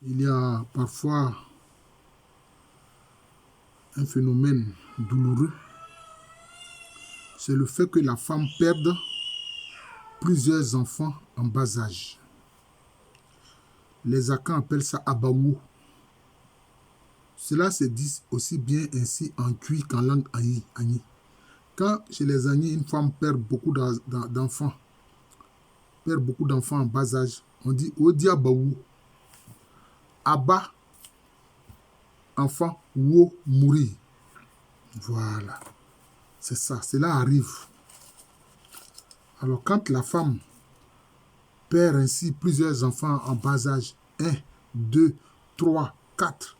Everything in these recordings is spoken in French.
Il y a parfois un phénomène douloureux, c'est le fait que la femme perde plusieurs enfants en bas âge. Les Akans appellent ça abawo. Cela se dit aussi bien ainsi en Cui qu'en langue Agni. Quand chez les Agni, une femme perd beaucoup d'enfants, en bas âge, on dit Odi abawo. Aba, enfant, wo, mourir. Voilà. C'est ça, cela arrive. Alors quand la femme perd ainsi plusieurs enfants en bas âge, 1, 2, 3, 4,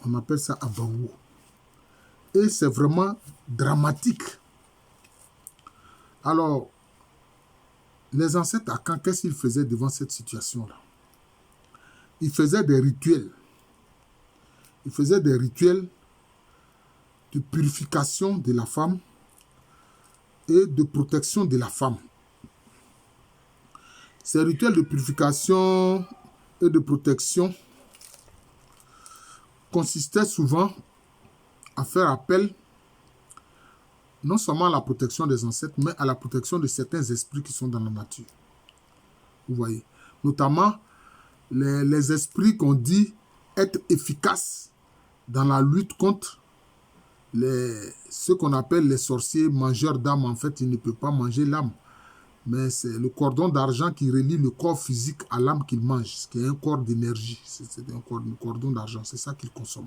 on appelle ça abawo. Et c'est vraiment dramatique. Alors, les ancêtres Akans, qu'est-ce qu'ils faisaient devant cette situation-là? Ils faisaient des rituels. Ils faisaient des rituels de purification de la femme et de protection de la femme. Ces rituels de purification et de protection consistaient souvent à faire appel non seulement à la protection des ancêtres, mais à la protection de certains esprits qui sont dans la nature. Vous voyez, notamment les esprits qu'on dit être efficaces dans la lutte contre ceux qu'on appelle les sorciers mangeurs d'âme. En fait, ils ne peuvent pas manger l'âme, mais c'est le cordon d'argent qui relie le corps physique à l'âme qu'ils mangent, ce qui est un corps d'énergie. C'est un cordon d'argent, c'est ça qu'ils consomment.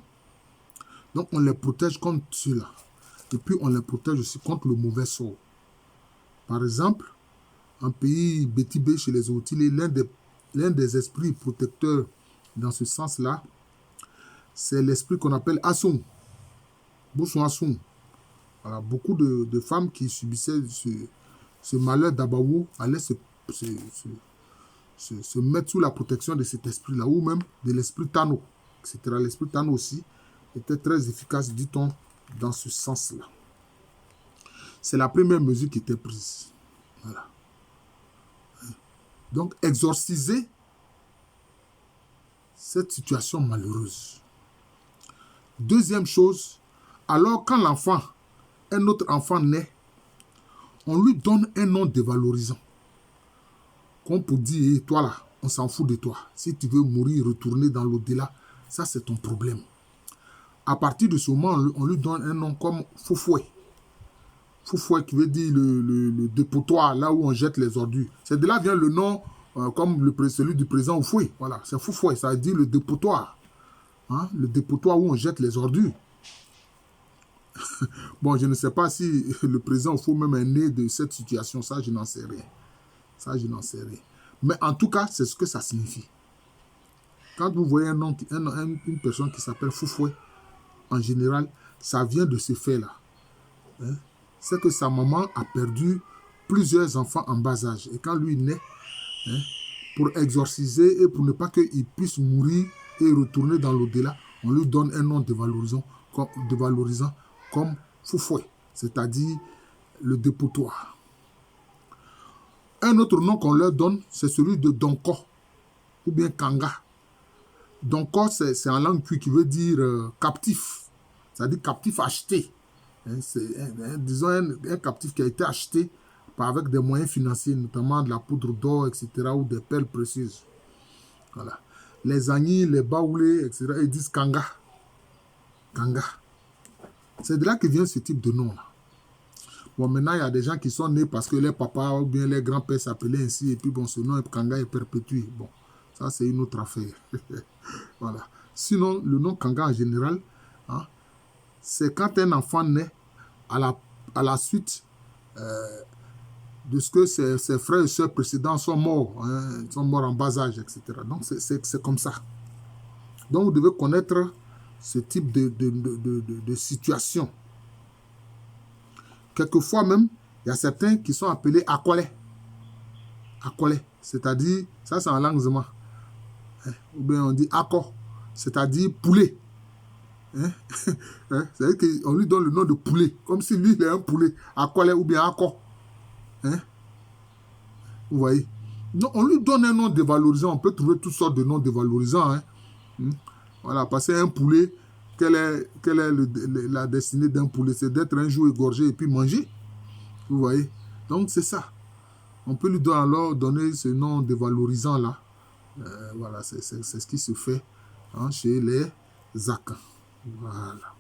Donc, on les protège contre cela. Et puis, on les protège aussi contre le mauvais sort. Par exemple, en pays Bétibé, chez les Otilés, l'un des esprits protecteurs dans ce sens-là, c'est l'esprit qu'on appelle Asung. Bousson Asung. Voilà, beaucoup de femmes qui subissaient ce malheur d'Abawo allaient se mettre sous la protection de cet esprit-là, ou même de l'esprit Tano, etc. L'esprit Tano aussi était très efficace, dit-on, dans ce sens-là. C'est la première mesure qui était prise. Voilà. Donc, exorciser cette situation malheureuse. Deuxième chose, alors quand un autre enfant naît, on lui donne un nom dévalorisant. Comme pour dire, toi là, on s'en fout de toi. Si tu veux mourir, retourner dans l'au-delà, ça c'est ton problème. À partir de ce moment, on lui donne un nom comme Foufoué. Foufoué qui veut dire le dépotoir, là où on jette les ordures. C'est de là vient le nom, comme celui du président Oufoué. Voilà, c'est Foufoué, ça veut dire le dépotoir. Hein? Le dépotoir où on jette les ordures. Bon, je ne sais pas si le président Oufoué même est né de cette situation. Ça, je n'en sais rien. Mais en tout cas, c'est ce que ça signifie. Quand vous voyez une personne qui s'appelle Foufoué, en général, ça vient de ce fait-là. Hein? C'est que sa maman a perdu plusieurs enfants en bas âge. Et quand lui naît, hein, pour exorciser et pour ne pas qu'il puisse mourir et retourner dans l'au-delà, on lui donne un nom dévalorisant comme Foufoué, c'est-à-dire le dépotoir. Un autre nom qu'on leur donne, c'est celui de Donko, ou bien Kanga. Donko, c'est en langue qui veut dire captif, c'est-à-dire captif acheté. C'est disons un captif qui a été acheté avec des moyens financiers, notamment de la poudre d'or, etc., ou des perles précieuses. Voilà. Les Agnis, les Baoulés, etc., ils disent Kanga. Kanga. C'est de là que vient ce type de nom-là. Bon, maintenant, il y a des gens qui sont nés parce que les papas ou bien les grands-pères s'appelaient ainsi, et puis bon, ce nom Kanga est perpétué. Bon, ça, c'est une autre affaire. Voilà. Sinon, le nom Kanga en général, hein, c'est quand un enfant naît à la suite de ce que ses frères et sœurs précédents sont morts, hein, sont morts en bas âge, etc. Donc, c'est comme ça. Donc, vous devez connaître ce type de situation. Quelquefois même, il y a certains qui sont appelés Akwale. Akwale, c'est-à-dire, ça c'est en langue zema. Ou bien on dit Ako, c'est-à-dire poulet. C'est-à-dire qu'on lui donne le nom de poulet, comme si lui il est un poulet. Akwale ou bien Ako. Vous voyez. Non, on lui donne un nom dévalorisant. On peut trouver toutes sortes de noms dévalorisants. Hein. Voilà, parce qu'un poulet, quelle est la destinée d'un poulet? C'est d'être un jour égorgé et puis manger. Vous voyez? Donc, c'est ça. On peut lui alors donner ce nom dévalorisant-là. Voilà, c'est ce qui se fait, hein, chez les Akans. Voilà.